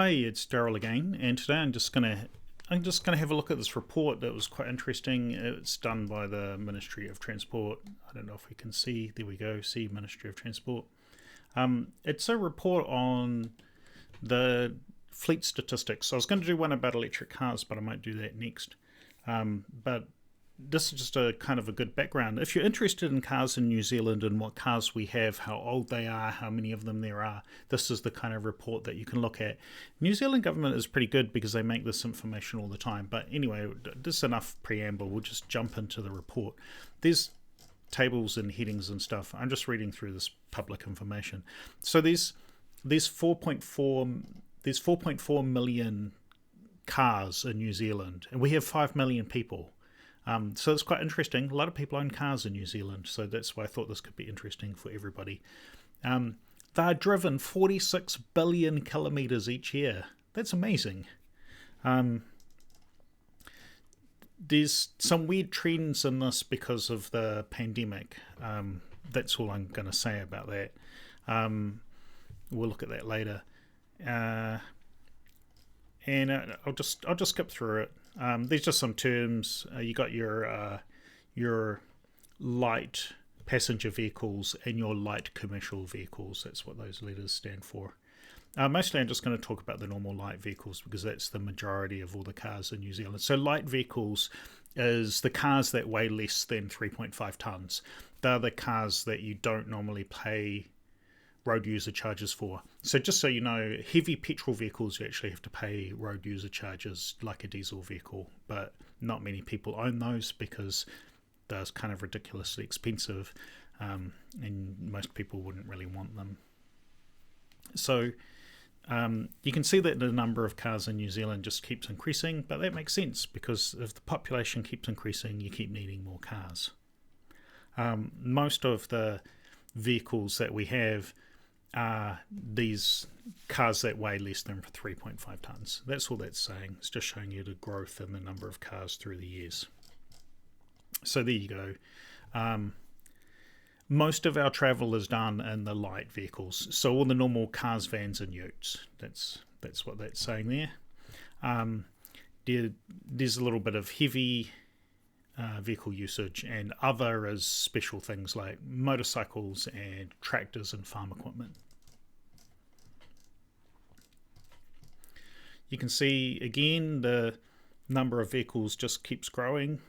Hi, it's Daryl again, and today I'm just gonna have a look at this report that was quite interesting. It's done by the Ministry of Transport. I don't know if we can see. There we go. See Ministry of Transport. It's a report on the fleet statistics. So I was going to do one about electric cars, but I might do that next. But this is just a kind of a good background. If you're interested in cars in New Zealand and what cars we have, how old they are, how many of them there are, this is the kind of report that you can look at. New Zealand government is pretty good because they make this information all the time. But anyway, this is enough preamble. We'll just jump into the report. There's tables and headings and stuff. I'm just reading through this public information. So there's 4.4 million cars in New Zealand, and we have 5 million people. So it's quite interesting. A lot of people own cars in New Zealand, so that's why I thought this could be interesting for everybody. They're driven 46 billion kilometres each year. That's amazing. There's some weird trends in this because of the pandemic. That's all I'm going to say about that. We'll look at that later. And I'll just skip through it. There's just some terms. You got your light passenger vehicles and your light commercial vehicles. That's what those letters stand for. Mostly I'm just going to talk about the normal light vehicles because that's the majority of all the cars in New Zealand. So light vehicles is the cars that weigh less than 3.5 tonnes. They're the cars that you don't normally pay road user charges for. So just so you know, heavy petrol vehicles you actually have to pay road user charges like a diesel vehicle, but not many people own those because they're kind of ridiculously expensive, and most people wouldn't really want them. So you can see that the number of cars in New Zealand just keeps increasing, but that makes sense because if the population keeps increasing, you keep needing more cars. Most of the vehicles that we have are these cars that weigh less than 3.5 tonnes. That's all that's saying. It's just showing you the growth in the number of cars through the years. So there you go. Most of our travel is done in the light vehicles. So all the normal cars, vans and utes. That's what that's saying there. There's a little bit of heavy vehicle usage, and other is special things like motorcycles and tractors and farm equipment. You can see again the number of vehicles just keeps growing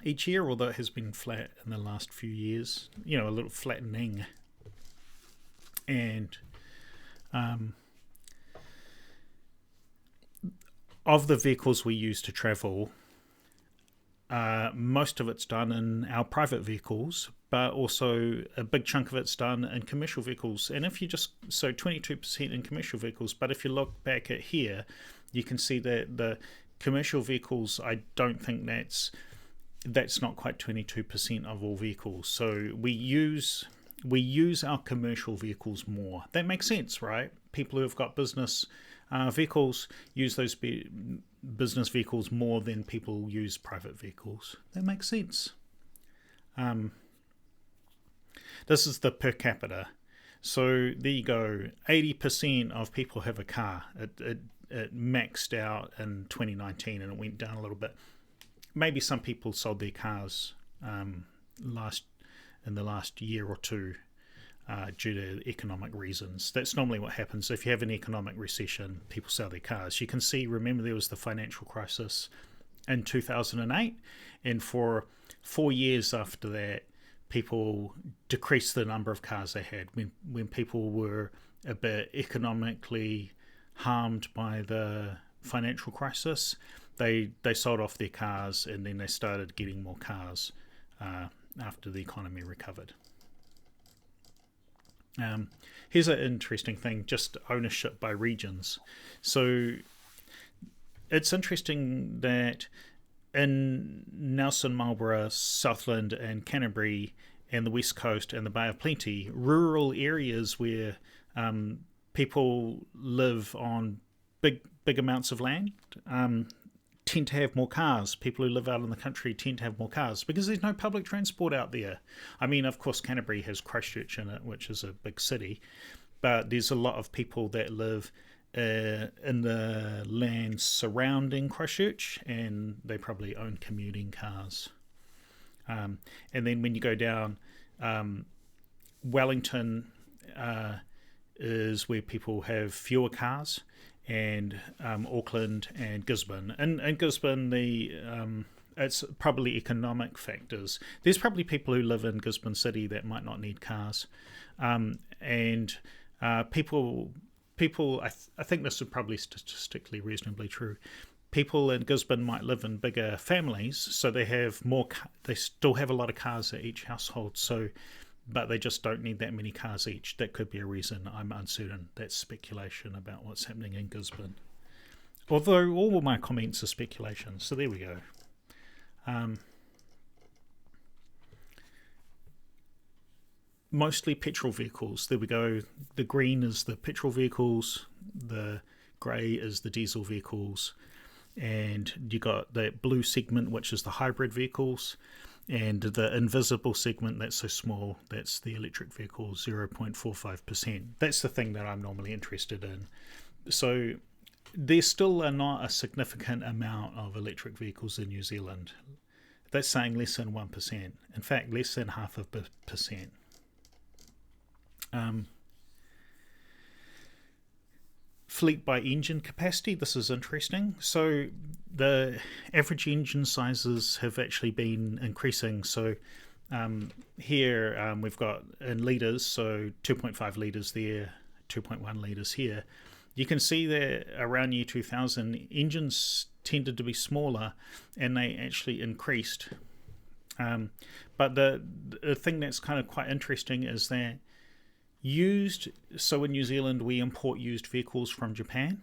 each year, although it has been flat in the last few years, a little flattening. And of the vehicles we use to travel, most of it's done in our private vehicles, but also a big chunk of it's done in commercial vehicles. And if you so 22% in commercial vehicles, but if you look back at here, you can see that the commercial vehicles, I don't think that's not quite 22% of all vehicles. So we use our commercial vehicles more. That makes sense, right? People who have got business vehicles use those business vehicles more than people use private vehicles. That makes sense. This is the per capita. So there you go. 80% of people have a car. It maxed out in 2019 and it went down a little bit. Maybe some people sold their cars in the last year or two due to economic reasons. That's normally what happens. If you have an economic recession, people sell their cars. You can see, remember there was the financial crisis in 2008, and for 4 years after that, people decreased the number of cars they had. When people were a bit economically harmed by the financial crisis, they sold off their cars, and then they started getting more cars after the economy recovered. Here's an interesting thing, just ownership by regions. So it's interesting that in Nelson, Marlborough, Southland and Canterbury and the West Coast and the Bay of Plenty, rural areas where people live on big amounts of land, tend to have more cars. People who live out in the country tend to have more cars because there's no public transport out there. I mean, of course, Canterbury has Christchurch in it, which is a big city, but there's a lot of people that live in the land surrounding Christchurch, and they probably own commuting cars. And then when you go down, Wellington is where people have fewer cars, and Auckland and Gisborne. And Gisborne, it's probably economic factors. There's probably people who live in Gisborne City that might not need cars, and people. I think this is probably statistically reasonably true. People in Gisborne might live in bigger families, so they have more. They still have a lot of cars at each household. So, but they just don't need that many cars each. That could be a reason. I'm uncertain. That's speculation about what's happening in Gisborne. Although all of my comments are speculation. So there we go. Mostly petrol vehicles. There we go. The green is the petrol vehicles. The grey is the diesel vehicles. And you got that blue segment, which is the hybrid vehicles. And the invisible segment, that's so small, that's the electric vehicles, 0.45%. That's the thing that I'm normally interested in. So there still are not a significant amount of electric vehicles in New Zealand. That's saying less than 1%. In fact, less than 0.5%. Fleet by engine capacity, this is interesting. So the average engine sizes have actually been increasing. So here we've got in litres, so 2.5 litres there, 2.1 litres here. You can see that around year 2000, engines tended to be smaller and they actually increased. But the thing that's kind of quite interesting is that so in New Zealand we import used vehicles from Japan,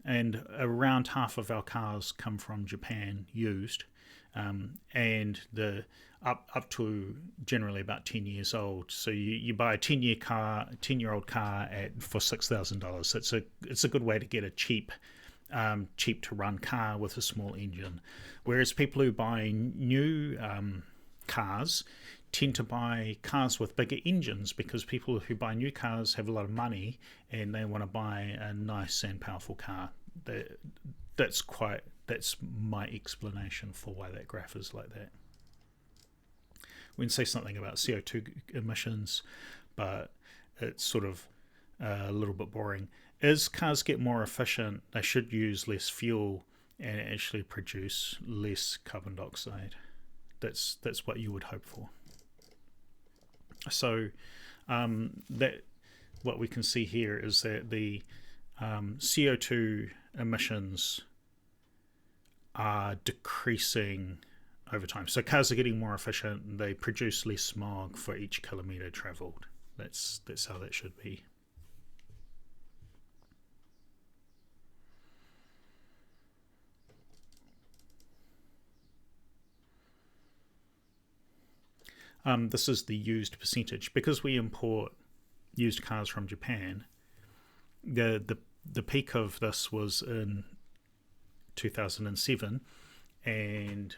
and around half of our cars come from Japan used, and the up to generally about 10 years old. So you buy a 10-year-old car for $6,000. It's a good way to get a cheap to run car with a small engine. Whereas people who buy new cars tend to buy cars with bigger engines, because people who buy new cars have a lot of money and they want to buy a nice and powerful car. That's my explanation for why that graph is like that. We can say something about CO2 emissions, but it's sort of a little bit boring. As cars get more efficient, they should use less fuel and actually produce less carbon dioxide. That's what you would hope for. So that what we can see here is that the CO2 emissions are decreasing over time. So cars are getting more efficient, and they produce less smog for each kilometre travelled. That's how that should be. This is the used percentage. Because we import used cars from Japan, the peak of this was in 2007, and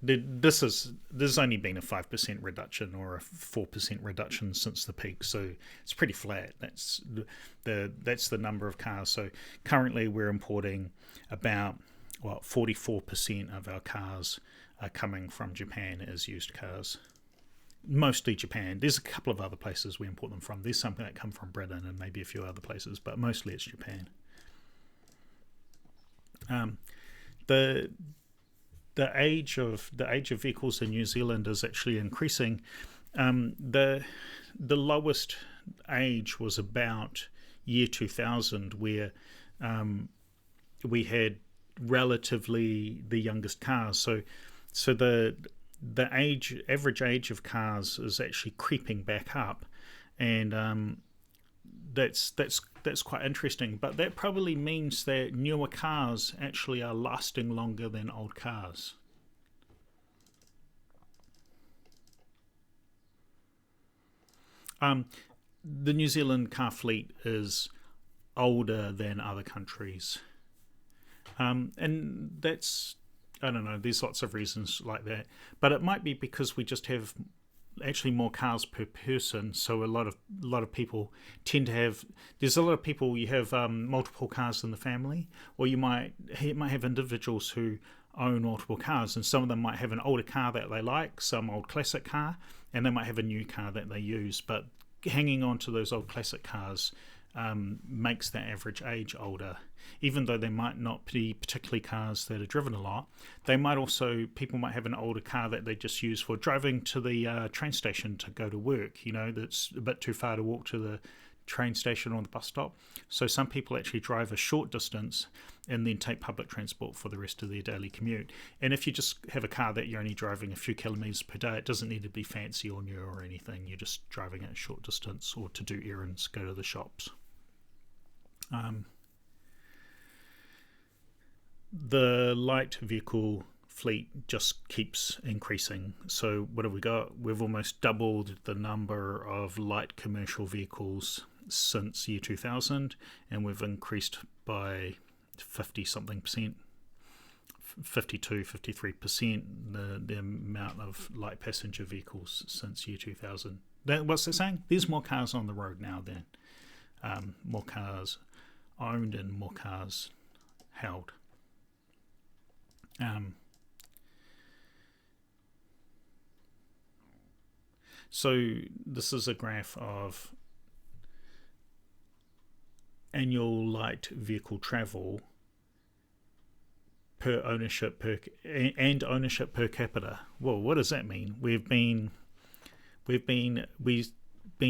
this has only been a 5% reduction or a 4% reduction since the peak, so it's pretty flat. That's the number of cars. So currently we're importing about 44% of our cars are coming from Japan as used cars. Mostly Japan. There's a couple of other places we import them from. There's some that come from Britain and maybe a few other places, but mostly it's Japan. The age of vehicles in New Zealand is actually increasing. The lowest age was about year 2000, where we had relatively the youngest cars. So the average age of cars is actually creeping back up, and that's quite interesting. But that probably means that newer cars actually are lasting longer than old cars. The New Zealand car fleet is older than other countries, and that's, I don't know, there's lots of reasons like that, but it might be because we just have actually more cars per person. So a lot of people tend to have. There's a lot of people, you have multiple cars in the family, or you might have individuals who own multiple cars, and some of them might have an older car that they like, some old classic car, and they might have a new car that they use. But hanging on to those old classic cars makes the average age older. Even though they might not be particularly cars that are driven a lot, people might have an older car that they just use for driving to the train station to go to work, that's a bit too far to walk to the train station or the bus stop. So some people actually drive a short distance and then take public transport for the rest of their daily commute. And if you just have a car that you're only driving a few kilometres per day, it doesn't need to be fancy or new or anything. You're just driving it a short distance or to do errands, go to the shops. The light vehicle fleet just keeps increasing. So what have we got? We've almost doubled the number of light commercial vehicles since year 2000, and we've increased by 50 something percent, 53% the amount of light passenger vehicles since year 2000. What's that saying? There's more cars on the road now than more cars owned and more cars held. So this is a graph of annual light vehicle travel per ownership per capita. Well, what does that mean?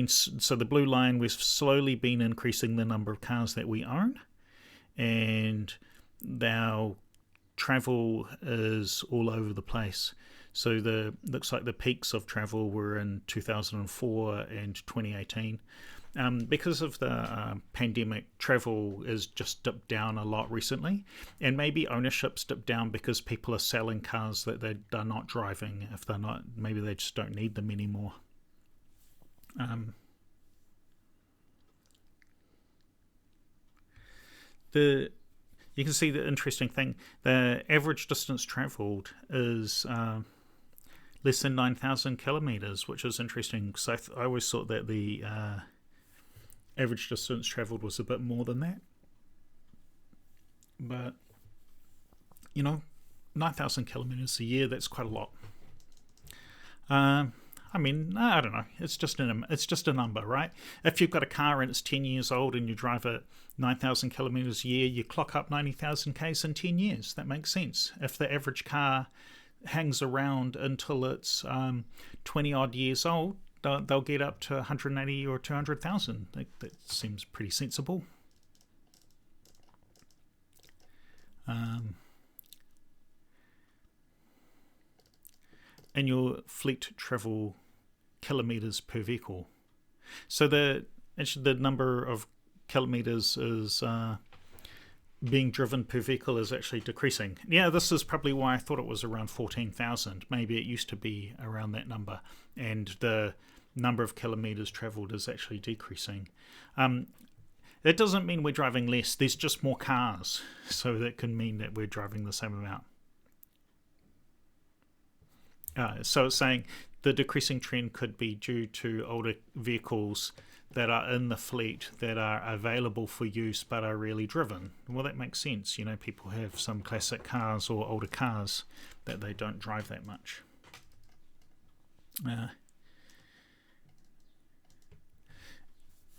So the blue line, we've slowly been increasing the number of cars that we own, and now travel is all over the place. So looks like the peaks of travel were in 2004 and 2018. Because of the pandemic, travel is just dipped down a lot recently, and maybe ownership's dipped down because people are selling cars that they're not driving. If they're not, maybe they just don't need them anymore. You can see the interesting thing. The average distance travelled is less than 9,000 kilometres, which is interesting because I always thought that the average distance travelled was a bit more than that. But, 9,000 kilometres a year, that's quite a lot. I don't know. It's just a number, right? If you've got a car and it's 10 years old and you drive it 9,000 kilometres a year, you clock up 90,000 k's in 10 years. That makes sense. If the average car hangs around until it's 20 odd years old, they'll get up to 180 or 200,000. That seems pretty sensible. Annual fleet travel kilometres per vehicle. So the number of kilometres is being driven per vehicle is actually decreasing. Yeah, this is probably why I thought it was around 14,000. Maybe it used to be around that number, and the number of kilometres travelled is actually decreasing. That doesn't mean we're driving less. There's just more cars, so that can mean that we're driving the same amount. So it's saying the decreasing trend could be due to older vehicles that are in the fleet that are available for use but are rarely driven. Well, that makes sense. People have some classic cars or older cars that they don't drive that much.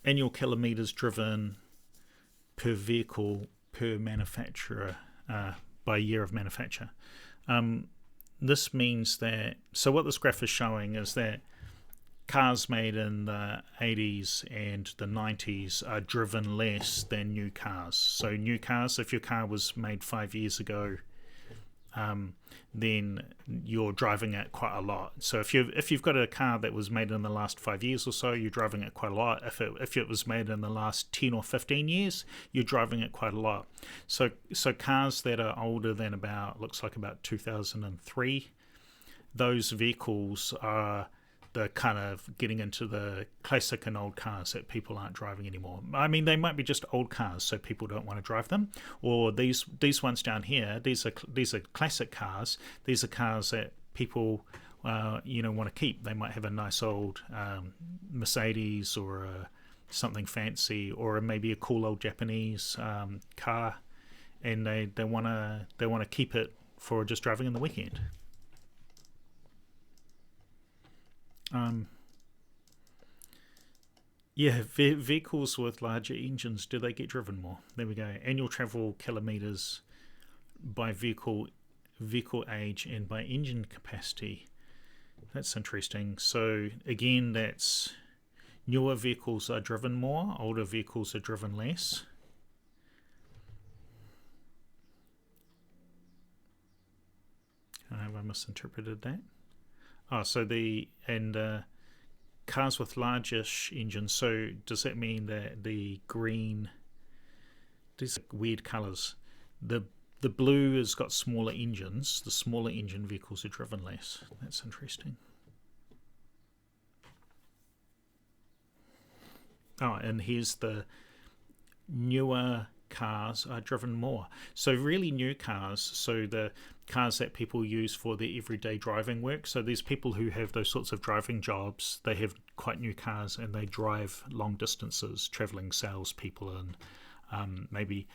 Annual kilometres driven per vehicle per manufacturer by year of manufacture. This means that, so what this graph is showing is that cars made in the 80s and the 90s are driven less than new cars. So new cars, if your car was made 5 years ago, then you're driving it quite a lot. So if you've got a car that was made in the last 5 years or so, you're driving it quite a lot. If it was made in the last 10 or 15 years, you're driving it quite a lot. So cars that are older than looks like about 2003, those vehicles are the kind of getting into the classic and old cars that people aren't driving anymore. I mean, they might be just old cars, so people don't want to drive them. Or these ones down here, these are classic cars. These are cars that people want to keep. They might have a nice old Mercedes or something fancy, or maybe a cool old Japanese car, and they want to keep it for just driving in the weekend. Vehicles with larger engines, do they get driven more? There we go. Annual travel kilometres by vehicle age and by engine capacity. That's interesting. So again, that's newer vehicles are driven more, older vehicles are driven less. Have I misinterpreted that? Oh, so cars with largish engines. So does that mean that the green, these weird colours, the blue has got smaller engines, the smaller engine vehicles are driven less? That's interesting. Oh, and here's the newer cars are driven more. So really new cars, so the cars that people use for their everyday driving work. So there's people who have those sorts of driving jobs, they have quite new cars and they drive long distances, travelling salespeople and maybe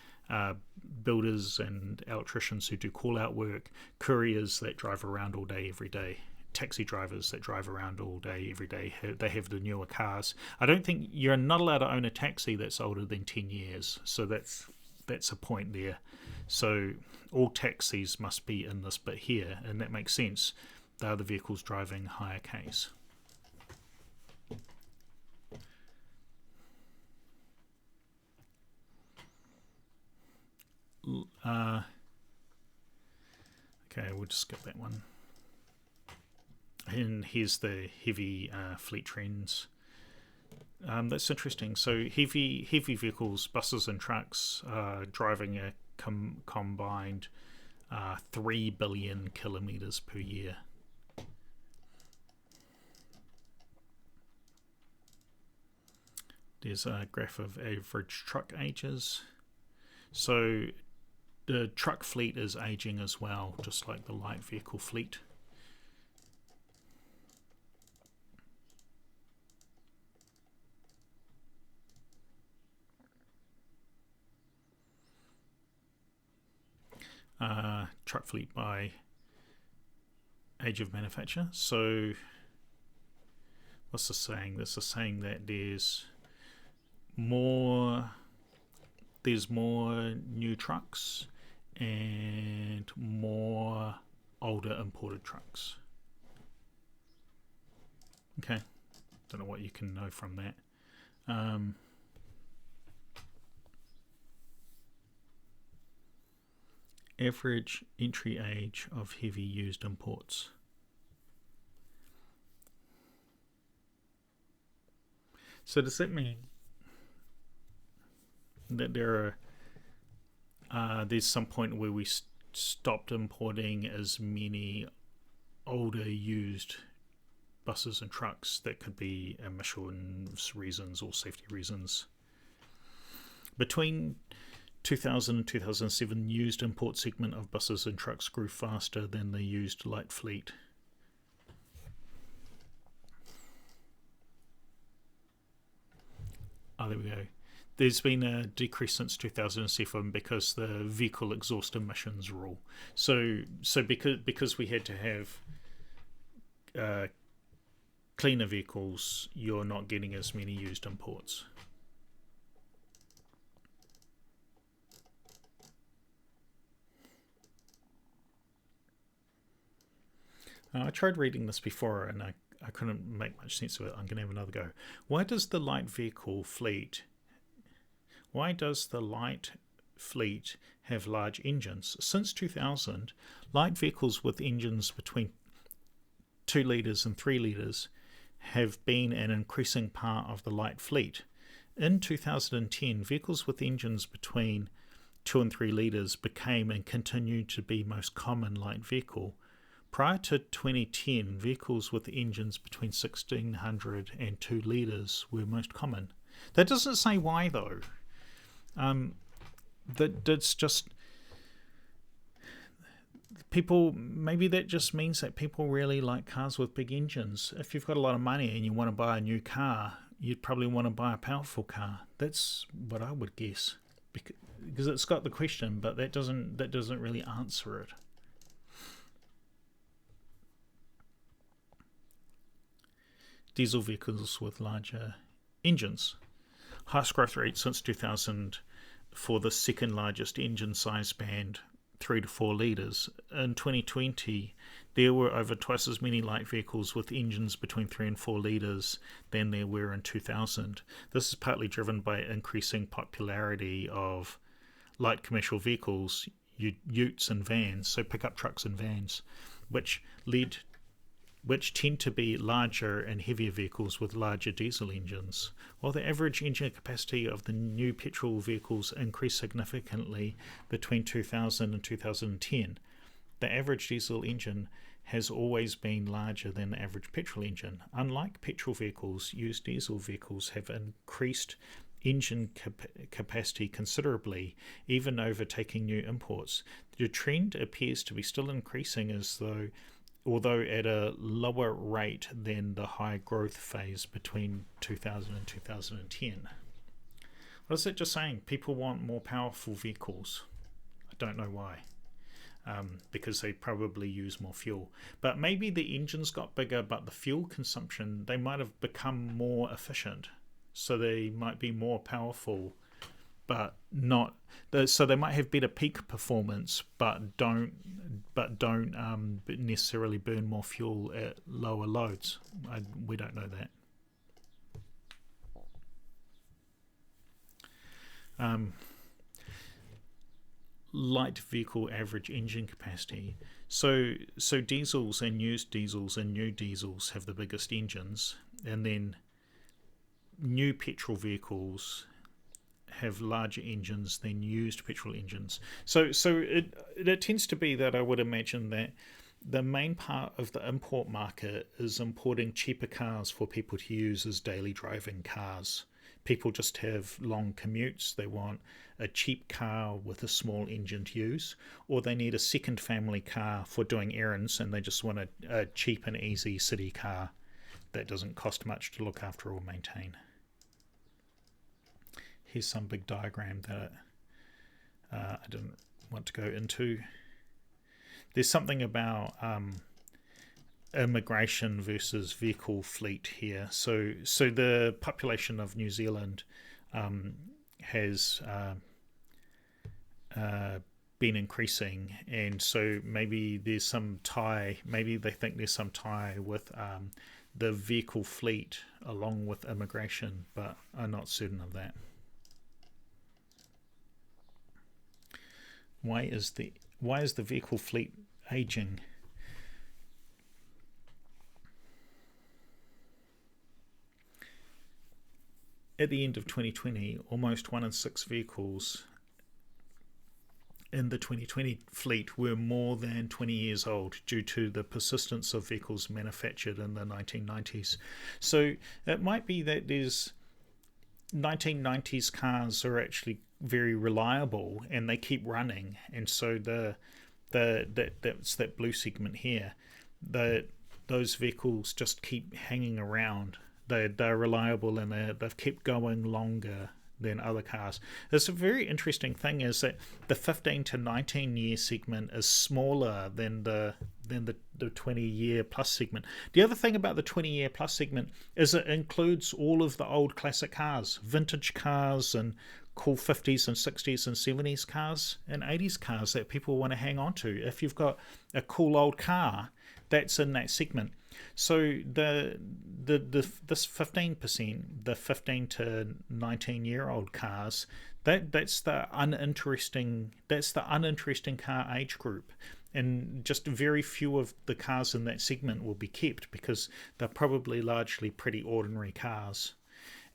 builders and electricians who do call-out work, couriers that drive around all day every day, taxi drivers that drive around all day every day. They have the newer cars. I don't think you're not allowed to own a taxi that's older than 10 years, so that's a point there. So all taxis must be in this bit here, and that makes sense. They are the vehicles driving higher Ks. Okay, we'll just skip that one. And here's the heavy fleet trends. That's interesting. So heavy vehicles, buses and trucks, driving a combined 3 billion kilometres per year. There's a graph of average truck ages. So the truck fleet is aging as well, just like the light vehicle fleet. Truck fleet by age of manufacture. So what's this saying? This is saying that there's more new trucks and more older imported trucks. Okay, don't know what you can know from that. Average entry age of heavy used imports. So does that mean that there's some point where we stopped importing as many older used buses and trucks? That could be emissions reasons or safety reasons. Between 2000 and 2007, used import segment of buses and trucks grew faster than the used light fleet. Oh, there we go. There's been a decrease since 2007 because the vehicle exhaust emissions rule. So because we had to have cleaner vehicles, you're not getting as many used imports. I tried reading this before and I couldn't make much sense of it. I'm going to have another go. Why does the light fleet have large engines? Since 2000, light vehicles with engines between 2 litres and 3 litres have been an increasing part of the light fleet. In 2010, vehicles with engines between 2 and 3 litres became and continued to be most common light vehicle. Prior to 2010, vehicles with engines between 1600 and 2 litres were most common. That doesn't say why though. That's just maybe that just means that people really like cars with big engines. If you've got a lot of money and you want to buy a new car, you'd probably want to buy a powerful car. That's what I would guess, because it's got the question, but that doesn't really answer it. Diesel vehicles with larger engines. Highest growth rate since 2000 for the second largest engine size band, 3 to 4 litres. In 2020, there were over twice as many light vehicles with engines between 3 and 4 litres than there were in 2000. This is partly driven by increasing popularity of light commercial vehicles, utes and vans, so pickup trucks and vans, which tend to be larger and heavier vehicles with larger diesel engines. While the average engine capacity of the new petrol vehicles increased significantly between 2000 and 2010, the average diesel engine has always been larger than the average petrol engine. Unlike petrol vehicles, used diesel vehicles have increased engine capacity considerably, even overtaking new imports. The trend appears to be still increasing, although at a lower rate than the high growth phase between 2000 and 2010. What is it just saying? People want more powerful vehicles. I don't know why. Because they probably use more fuel. But maybe the engines got bigger, but the fuel consumption, they might have become more efficient. So they might be more powerful, but not. So they might have better peak performance, but don't necessarily burn more fuel at lower loads. We don't know that. Light vehicle average engine capacity. So diesels and used diesels and new diesels have the biggest engines, and then new petrol vehicles have larger engines than used petrol engines. So it tends to be that I would imagine that the main part of the import market is importing cheaper cars for people to use as daily driving cars. People just have long commutes. They want a cheap car with a small engine to use, or they need a second family car for doing errands, and they just want a cheap and easy city car that doesn't cost much to look after or maintain. Here's some big diagram that I didn't want to go into. There's something about immigration versus vehicle fleet here. So the population of New Zealand has been increasing, and so maybe there's some tie. Maybe they think there's some tie with the vehicle fleet along with immigration, but I'm not certain of that. Why is the vehicle fleet aging? At the end of 2020, almost 1 in 6 vehicles in the 2020 fleet were more than 20 years old due to the persistence of vehicles manufactured in the 1990s. So it might be that there's 1990s cars are actually very reliable and they keep running, and so that's that blue segment here. Those vehicles just keep hanging around. They're reliable and they've kept going longer than other cars. It's a very interesting thing is that the 15 to 19 year segment is smaller than the 20 year plus segment. The other thing about the 20 year plus segment is it includes all of the old classic cars, vintage cars and cool 50s and 60s and 70s cars and 80s cars that people want to hang on to. If you've got a cool old car, that's in that segment. So this 15%, the 15 to 19 year old cars, that's the uninteresting car age group, and just very few of the cars in that segment will be kept because they're probably largely pretty ordinary cars,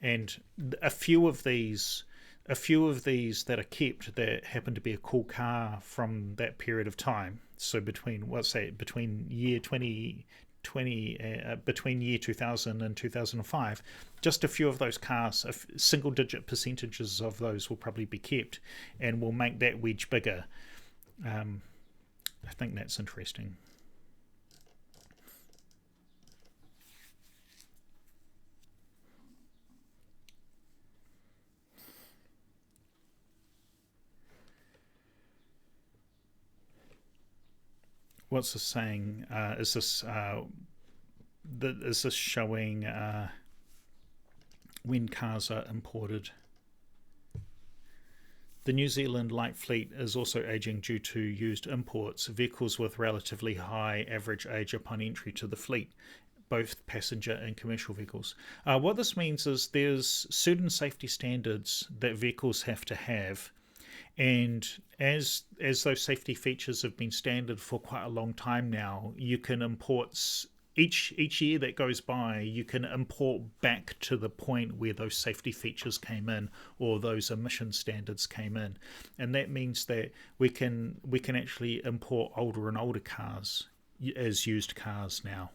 and a few of these that are kept that happen to be a cool car from that period of time. So between year 2000 and 2005, just a few of those cars, single digit percentages of those will probably be kept and will make that wedge bigger. I think that's interesting. What's this saying? Is this showing when cars are imported? The New Zealand light fleet is also aging due to used imports, vehicles with relatively high average age upon entry to the fleet, both passenger and commercial vehicles. What this means is there's certain safety standards that vehicles have to have, and as those safety features have been standard for quite a long time now, you can import each year that goes by, you can import back to the point where those safety features came in or those emission standards came in, and that means that we can actually import older and older cars as used cars now.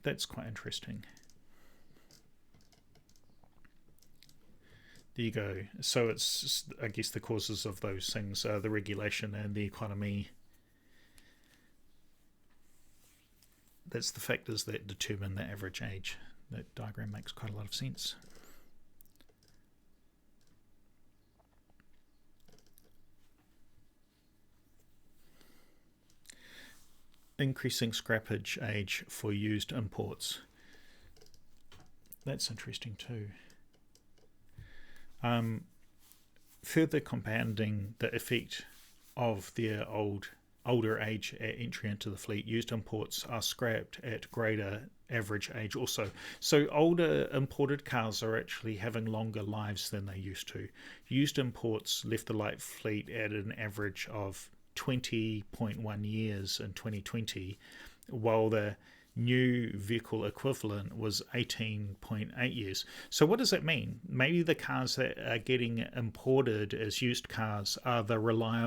That's quite interesting. There you go. So it's, I guess, the causes of those things, the regulation and the economy. That's the factors that determine the average age. That diagram makes quite a lot of sense. Increasing scrappage age for used imports. That's interesting too. Further compounding the effect of their older age at entry into the fleet, used imports are scrapped at greater average age also. So older imported cars are actually having longer lives than they used to. Used imports left the light fleet at an average of 20.1 years in 2020, while the new vehicle equivalent was 18.8 years. So what does that mean? Maybe the cars that are getting imported as used cars are the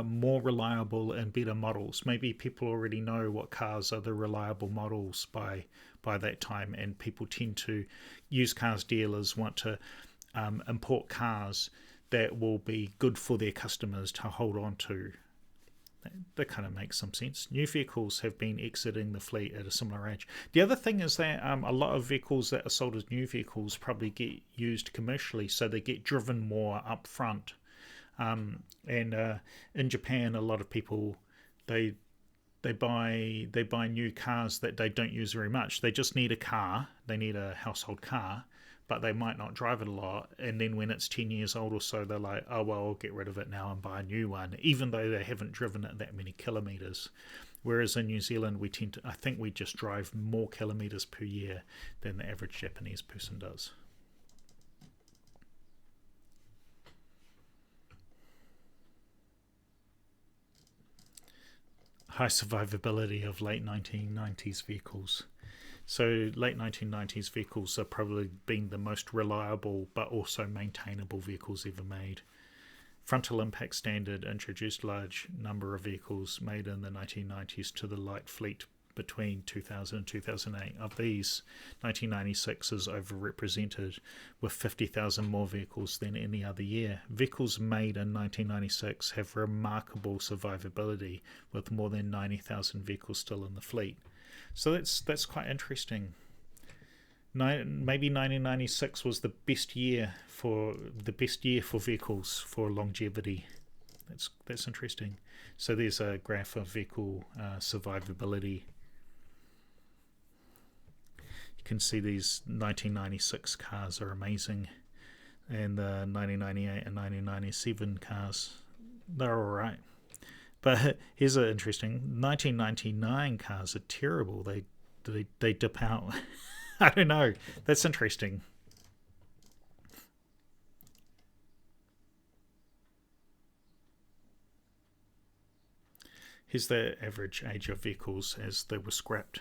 more reliable and better models. Maybe people already know what cars are the reliable models by that time, and people tend to, used cars dealers want to import cars that will be good for their customers to hold on to. That kind of makes some sense. New vehicles have been exiting the fleet at a similar age. The other thing is that a lot of vehicles that are sold as new vehicles probably get used commercially, so they get driven more up front. And in Japan, a lot of people they buy new cars that they don't use very much. They just need a car. They need a household car, but they might not drive it a lot, and then when it's 10 years old or so, they're like, oh well, I'll get rid of it now and buy a new one, even though they haven't driven it that many kilometres. Whereas in New Zealand, I think we just drive more kilometres per year than the average Japanese person does. High survivability of late 1990s vehicles. So late 1990s vehicles are probably been the most reliable but also maintainable vehicles ever made. Frontal impact standard introduced large number of vehicles made in the 1990s to the light fleet between 2000 and 2008. Of these, 1996 is overrepresented with 50,000 more vehicles than any other year. Vehicles made in 1996 have remarkable survivability, with more than 90,000 vehicles still in the fleet. So that's quite interesting. Maybe 1996 was the best year for vehicles for longevity. That's interesting. So there's a graph of vehicle survivability. You can see these 1996 cars are amazing, and the 1998 and 1997 cars, they're all right. But here's an interesting: 1999 cars are terrible. They dip out. I don't know. That's interesting. Here's the average age of vehicles as they were scrapped.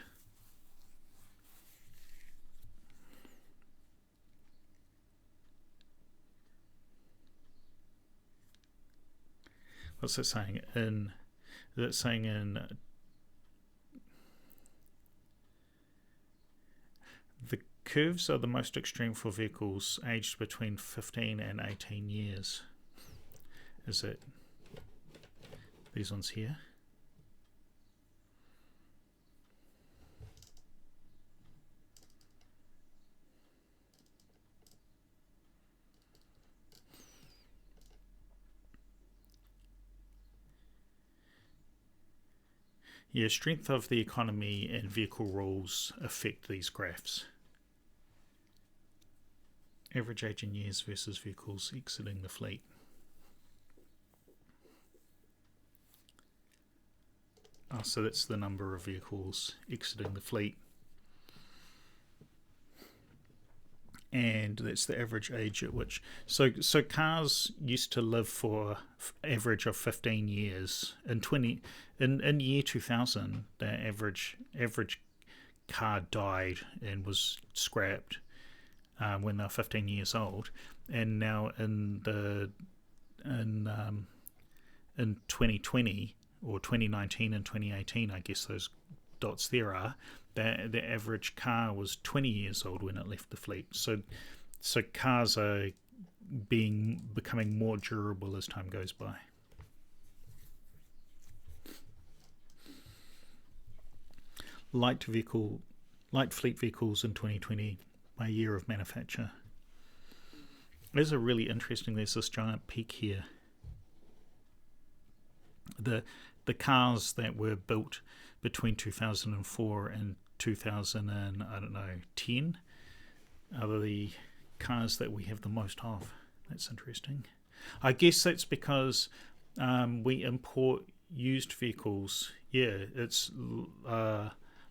What's it saying? Is it saying in the curves are the most extreme for vehicles aged between 15 and 18 years? Is it these ones here? Yeah, strength of the economy and vehicle rules affect these graphs. Average age in years versus vehicles exiting the fleet. So that's the number of vehicles exiting the fleet. And that's the average age at which. So cars used to live for average of 15 years. In year 2000, the average car died and was scrapped when they were 15 years old. And now in 2020 or 2019 and 2018, I guess those dots there are, the average car was 20 years old when it left the fleet. So cars are becoming more durable as time goes by. Light fleet vehicles in 2020 by year of manufacture. These are really interesting. There's this giant peak here. The cars that were built between 2004 and 2010 are the cars that we have the most of. That's interesting. I guess that's because we import used vehicles. Yeah, it's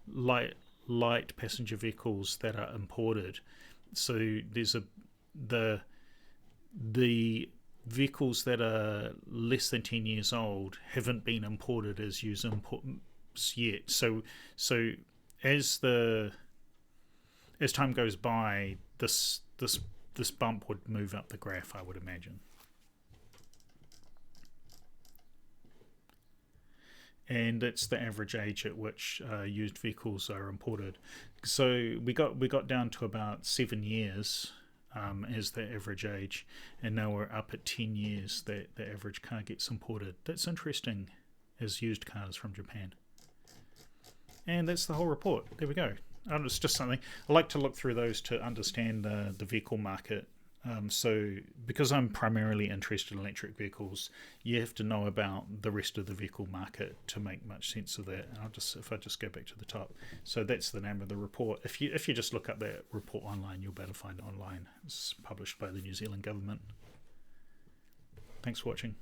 light passenger vehicles that are imported. So there's the vehicles that are less than 10 years old haven't been imported as used imports yet. So as time goes by, this bump would move up the graph, I would imagine. And that's the average age at which used vehicles are imported. So we got down to about 7 years as the average age, and now we're up at 10 years that the average car gets imported. That's interesting, as used cars from Japan. And that's the whole report. There we go. It's just something I like to look through those to understand the vehicle market. So because I'm primarily interested in electric vehicles, you have to know about the rest of the vehicle market to make much sense of that. If I just go back to the top, so that's the name of the report. If you just look up that report online, you'll be able to find it online. It's published by the New Zealand government. Thanks for watching.